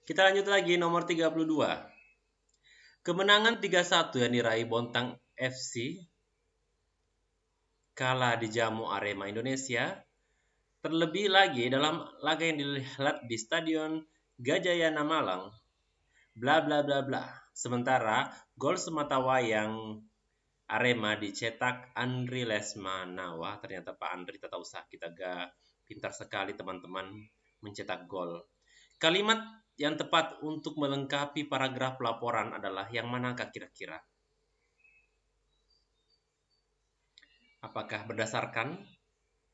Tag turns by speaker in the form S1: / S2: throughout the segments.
S1: Kita lanjut lagi nomor 32. Kemenangan 3-1 yang diraih Bontang FC kala dijamu Arema Indonesia. Terlebih lagi dalam laga yang dilihat di Stadion Gajayana Malang. Bla bla bla bla. Sementara gol sematawayang Arema dicetak Andri Lesmana. Wah, ternyata Pak Andri tak usah kita gak pintar sekali teman-teman mencetak gol. Kalimat yang tepat untuk melengkapi paragraf laporan adalah yang manakah kira-kira? Apakah berdasarkan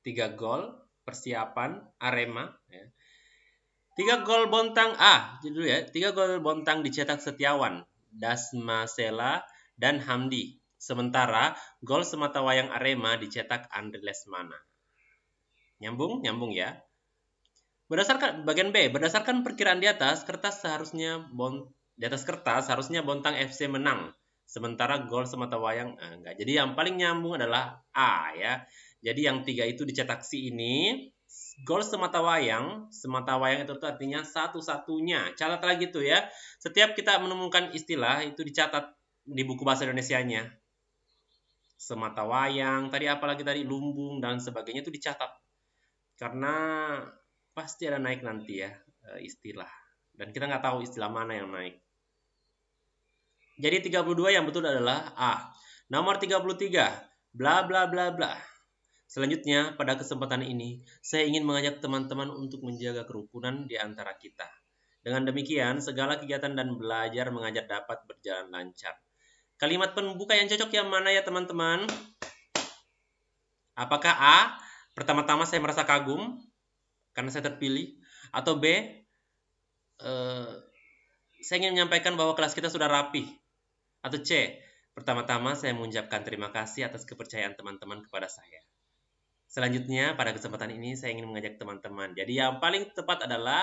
S1: 3 gol persiapan Arema? 3 gol Bontang judul ya. 3 gol Bontang dicetak Setiawan, Dasma Sela, dan Hamdi. Sementara gol sematawayang Arema dicetak Andre Lesmana. Nyambung ya. Berdasarkan bagian B, berdasarkan perkiraan di atas kertas harusnya Bontang FC menang. Sementara gol sematawayang enggak. Jadi yang paling nyambung adalah A ya. Jadi yang 3 itu dicetak si ini. Gol sematawayang itu artinya satu-satunya. Catat lagi tuh ya. Setiap kita menemukan istilah itu dicatat di buku bahasa Indonesianya. Sematawayang, tadi apalagi tadi lumbung dan sebagainya itu dicatat. Karena pasti ada naik nanti ya istilah. Dan kita nggak tahu istilah mana yang naik. Jadi 32 yang betul adalah A. Nomor 33, bla bla bla bla. Selanjutnya, pada kesempatan ini, saya ingin mengajak teman-teman untuk menjaga kerukunan di antara kita. Dengan demikian, segala kegiatan dan belajar mengajar dapat berjalan lancar. Kalimat pembuka yang cocok yang mana ya teman-teman? Apakah A, pertama-tama saya merasa kagum karena saya terpilih, atau B, saya ingin menyampaikan bahwa kelas kita sudah rapi, atau C, pertama-tama saya mengucapkan terima kasih atas kepercayaan teman-teman kepada saya. Selanjutnya pada kesempatan ini saya ingin mengajak teman-teman. Jadi yang paling tepat adalah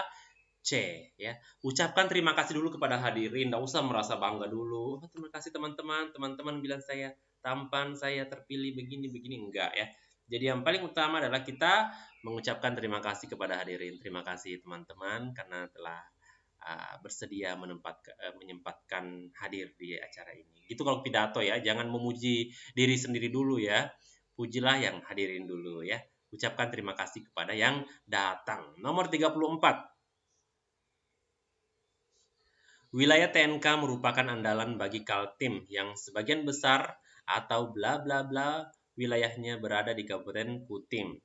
S1: C ya. Ucapkan terima kasih dulu kepada hadirin, enggak usah merasa bangga dulu. Terima kasih teman-teman. Teman-teman bilang saya tampan, saya terpilih begini enggak ya. Jadi yang paling utama adalah kita mengucapkan terima kasih kepada hadirin. Terima kasih teman-teman karena telah bersedia menyempatkan hadir di acara ini. Gitu kalau pidato ya, jangan memuji diri sendiri dulu ya. Pujilah yang hadirin dulu ya. Ucapkan terima kasih kepada yang datang. Nomor 34. Wilayah TNK merupakan andalan bagi Kaltim yang sebagian besar atau bla bla bla wilayahnya berada di Kabupaten Kutim.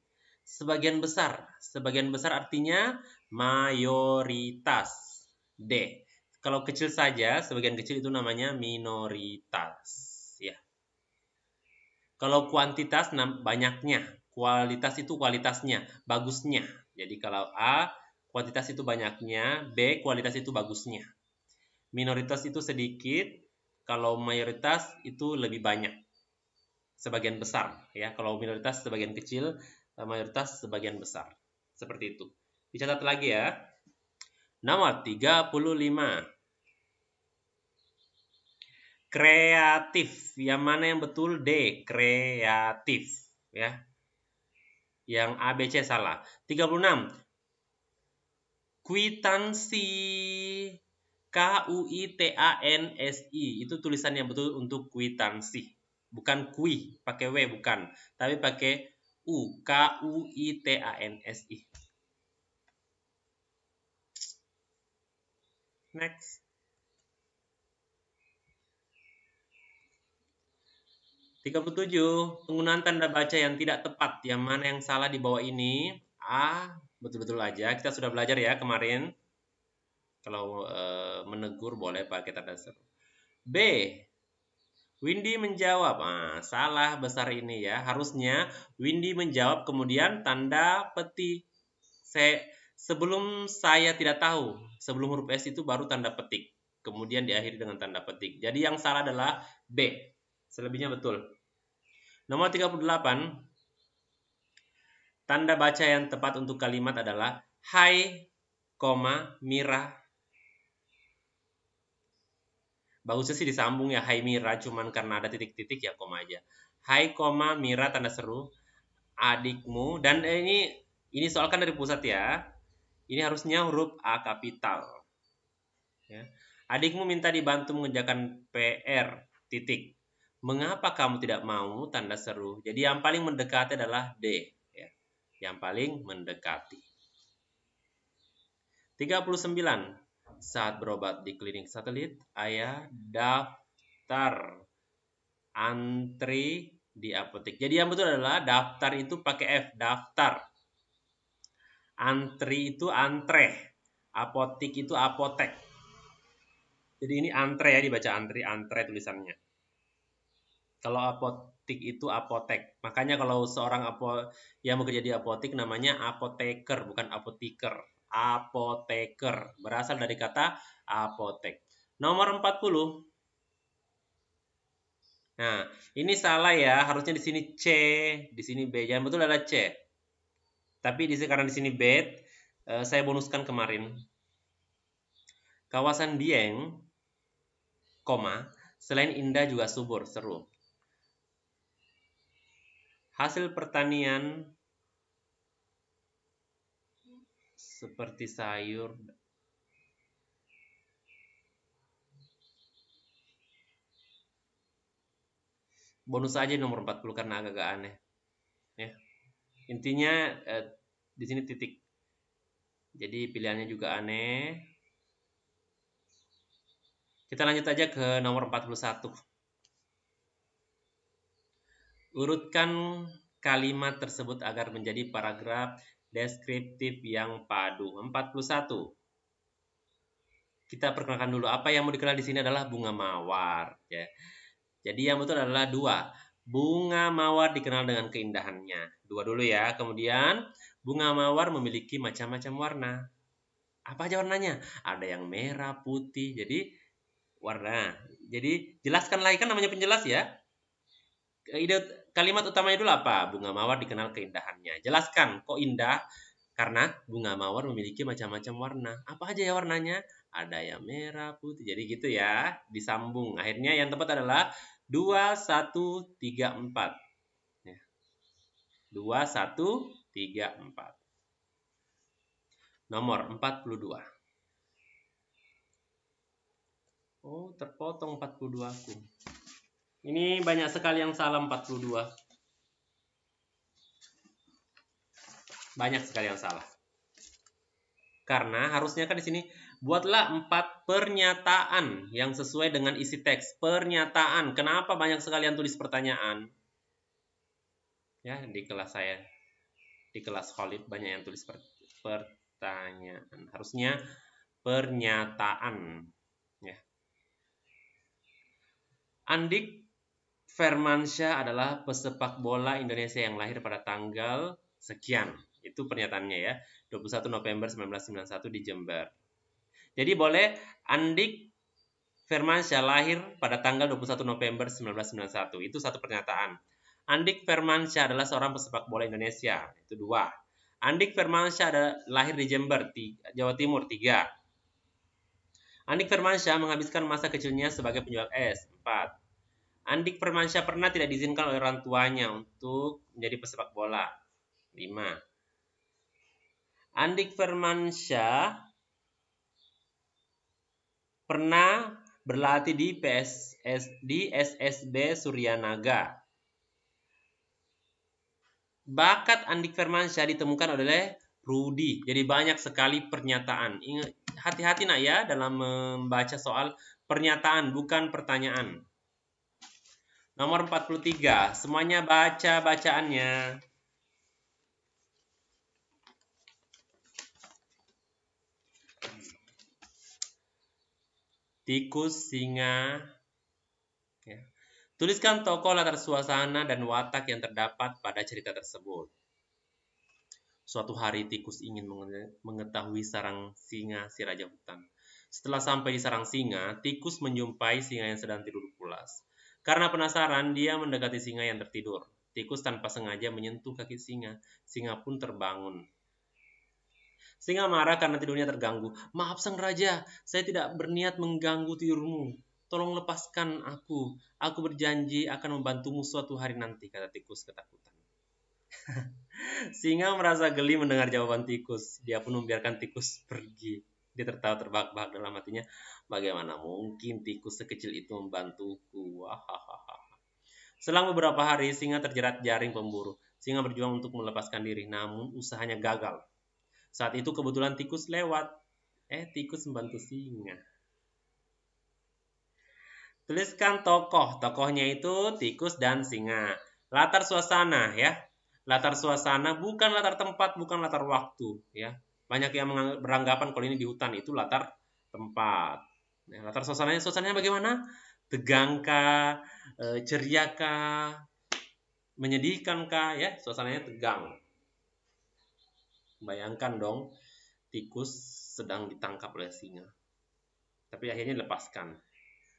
S1: Sebagian besar artinya mayoritas. D. Kalau kecil saja, sebagian kecil itu namanya minoritas. Ya. Kalau kuantitas banyaknya, kualitas itu kualitasnya, bagusnya. Jadi kalau A kuantitas itu banyaknya, B kualitas itu bagusnya. Minoritas itu sedikit, kalau mayoritas itu lebih banyak. Sebagian besar ya. Kalau minoritas sebagian kecil, mayoritas sebagian besar. Seperti itu. Dicatat lagi ya. Nomor 35. Kreatif. Yang mana yang betul? D. Kreatif. Ya. Yang A, B, C salah. 36. Kwitansi. Kuitansi. Itu tulisan yang betul untuk kwitansi. Bukan kui, pakai W bukan. Tapi pakai U. Kuitansi. Next. 37. Penggunaan tanda baca yang tidak tepat. Yang mana yang salah di bawah ini? A. Betul-betul aja. Kita sudah belajar ya kemarin. Kalau menegur boleh pakai tanda seru. B. Windy menjawab. Salah besar ini ya. Harusnya Windy menjawab kemudian tanda petik. Sebelum saya tidak tahu. Sebelum huruf S itu baru tanda petik. Kemudian diakhiri dengan tanda petik. Jadi yang salah adalah B. Selebihnya betul. Nomor 38. Tanda baca yang tepat untuk kalimat adalah Hai, Mira. Bagusnya sih disambung ya, Hai Mira, cuman karena ada titik-titik ya koma aja. Hai, Mira tanda seru. Adikmu, dan ini soal kan dari pusat ya. Ini harusnya huruf A kapital. Ya. Adikmu minta dibantu mengerjakan PR. Titik. Mengapa kamu tidak mau? Tanda seru. Jadi yang paling mendekati adalah D. Ya. Yang paling mendekati. 39. Saat berobat di klinik satelit, ayah daftar antri di apotek. Jadi yang betul adalah daftar itu pakai F, daftar. Antri itu antre. Apotek itu apotek. Jadi ini antre ya, dibaca antri, antre tulisannya. Kalau apotek itu apotek. Makanya kalau seorang yang bekerja di apotek namanya apoteker, bukan apoteker. Apoteker berasal dari kata apotek. Nomor 40. Nah, ini salah ya. Harusnya di sini C, di sini B. Yang betul adalah C. Tapi karena di sini B, saya bonuskan kemarin. Kawasan Dieng, selain indah juga subur, seru. Hasil pertanian seperti sayur. Bonus aja nomor 40 karena agak-agak aneh. Ya. Intinya di sini titik. Jadi pilihannya juga aneh. Kita lanjut aja ke nomor 41. Urutkan kalimat tersebut agar menjadi paragraf deskriptif yang padu. 41. Kita perkenalkan dulu apa yang mau dikenal di sini adalah bunga mawar, ya. Jadi yang betul adalah 2. Bunga mawar dikenal dengan keindahannya. 2 dulu ya. Kemudian bunga mawar memiliki macam-macam warna. Apa aja warnanya? Ada yang merah, putih. Jadi warna. Jadi jelaskan lagi, kan namanya penjelas ya. Ide kalimat utamanya dulu apa? Bunga mawar dikenal keindahannya. Jelaskan kok indah karena bunga mawar memiliki macam-macam warna. Apa aja ya warnanya? Ada yang merah, putih. Jadi gitu ya. Disambung. Akhirnya yang tepat adalah 2, 1, 3, 4. 2, 1, 3, 4. Nomor 42. Oh, terpotong 42 aku. Ini banyak sekali yang salah 42. Banyak sekali yang salah. Karena harusnya kan di sini buatlah 4 pernyataan yang sesuai dengan isi teks. Pernyataan. Kenapa banyak sekali yang tulis pertanyaan? Ya, di kelas saya. Di kelas Khalid banyak yang tulis pertanyaan. Harusnya pernyataan. Ya. Andik Firmansyah adalah pesepak bola Indonesia yang lahir pada tanggal sekian. Itu pernyataannya ya. 21 November 1991 di Jember. Jadi boleh Andik Firmansyah lahir pada tanggal 21 November 1991. Itu satu pernyataan. Andik Firmansyah adalah seorang pesepak bola Indonesia. Itu 2. Andik Firmansyah lahir di Jember, Jawa Timur. 3. Andik Firmansyah menghabiskan masa kecilnya sebagai penjual es. 4. Andik Firmansyah pernah tidak diizinkan oleh orang tuanya untuk menjadi pesepak bola. 5. Andik Firmansyah pernah berlatih di SSB Suryanaga. Bakat Andik Firmansyah ditemukan oleh Rudi. Jadi banyak sekali pernyataan. Ingat, hati-hati nak ya dalam membaca soal pernyataan, bukan pertanyaan. Nomor 43. Semuanya baca bacaannya. Tikus, singa. Ya. Tuliskan tokoh, latar suasana, dan watak yang terdapat pada cerita tersebut. Suatu hari tikus ingin mengetahui sarang singa si raja hutan. Setelah sampai di sarang singa, tikus menjumpai singa yang sedang tidur pulas. Karena penasaran, dia mendekati singa yang tertidur. Tikus tanpa sengaja menyentuh kaki singa. Singa pun terbangun. Singa marah karena tidurnya terganggu. Maaf sang raja, saya tidak berniat mengganggu tidurmu. Tolong lepaskan aku. Aku berjanji akan membantumu suatu hari nanti, kata tikus ketakutan. Singa merasa geli mendengar jawaban tikus. Dia pun membiarkan tikus pergi. Dia tertawa terbahak-bahak dalam hatinya. Bagaimana mungkin tikus sekecil itu membantuku? Wahahaha. Selang beberapa hari, singa terjerat jaring pemburu. Singa berjuang untuk melepaskan diri, namun usahanya gagal. Saat itu kebetulan tikus lewat. Tikus membantu singa. Tuliskan tokoh. Tokohnya itu tikus dan singa. Latar suasana ya. Latar suasana bukan latar tempat, bukan latar waktu ya. Banyak yang beranggapan kalau ini di hutan itu latar tempat. Nah, latar suasananya bagaimana? Tegangkah, ceriakah, menyedihkankah ya? Suasananya tegang. Bayangkan dong, tikus sedang ditangkap oleh singa. Tapi akhirnya dilepaskan.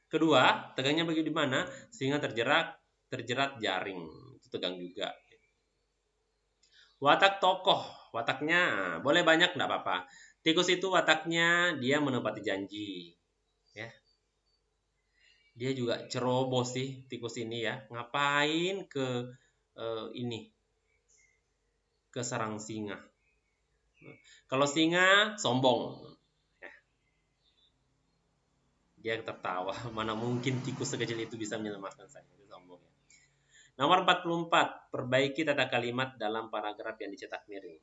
S1: Kedua, tegangnya bagaimana? Singa terjerat jaring. Itu tegang juga. Watak tokoh. Wataknya boleh banyak, enggak apa-apa. Tikus itu wataknya dia menepati janji. Ya. Dia juga ceroboh sih tikus ini ya. Ngapain ke ini? Ke sarang singa. Kalau singa sombong. Dia tertawa. Mana mungkin tikus sekecil itu bisa menyelamatkan saya. Itu sombong ya. Nomor 44. Perbaiki tata kalimat dalam paragraf yang dicetak miring.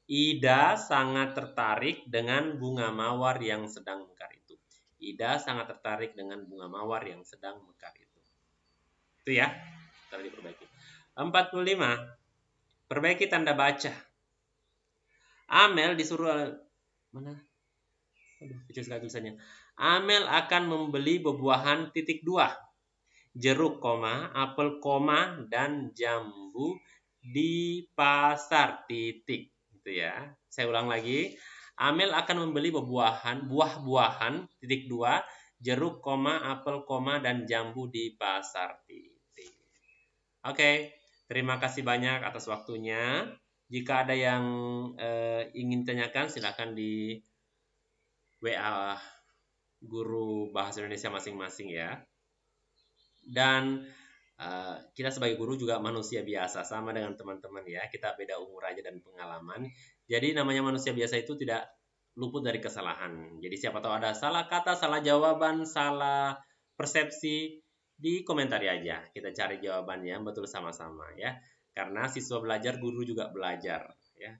S1: Ida sangat tertarik dengan bunga mawar yang sedang mekar itu. Ida sangat tertarik dengan bunga mawar yang sedang mekar itu. Itu ya. Kita diperbaiki. 45. Perbaiki tanda baca. Amel disuruh mana? Aduh, kecil sekali tulisannya. Amel akan membeli buah-buahan titik 2. Jeruk, apel, dan jambu di pasar titik. Gitu ya. Saya ulang lagi. Amel akan membeli buah-buahan titik 2, jeruk, apel, dan jambu di pasar titik. Oke, terima kasih banyak atas waktunya. Jika ada yang ingin tanyakan, silakan di WA guru bahasa Indonesia masing-masing ya. Dan kita sebagai guru juga manusia biasa, sama dengan teman-teman ya. Kita beda umur aja dan pengalaman. Jadi namanya manusia biasa itu tidak luput dari kesalahan. Jadi siapa tahu ada salah kata, salah jawaban, salah persepsi, di komentari aja. Kita cari jawabannya betul sama-sama ya. Karena siswa belajar, guru juga belajar ya.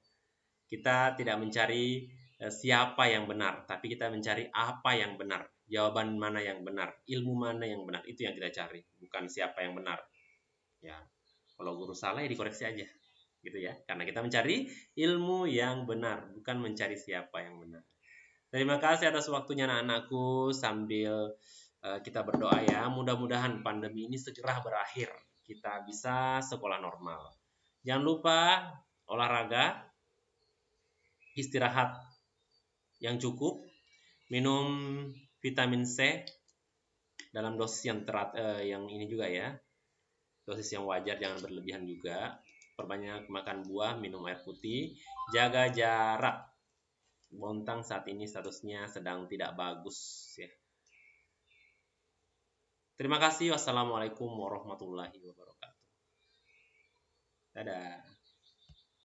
S1: Kita tidak mencari siapa yang benar, tapi kita mencari apa yang benar. Jawaban mana yang benar, ilmu mana yang benar, itu yang kita cari, bukan siapa yang benar. Ya, kalau guru salah ya dikoreksi aja, gitu ya. Karena kita mencari ilmu yang benar, bukan mencari siapa yang benar. Terima kasih atas waktunya anak-anakku. Sambil kita berdoa ya, mudah-mudahan pandemi ini segera berakhir. Kita bisa sekolah normal. Jangan lupa olahraga, istirahat yang cukup, minum vitamin C dalam dosis yang ini juga ya, dosis yang wajar, jangan berlebihan juga. Perbanyak makan buah, minum air putih, jaga jarak. Bontang saat ini statusnya sedang tidak bagus ya. Terima kasih. Wassalamualaikum warahmatullahi wabarakatuh. Dadah.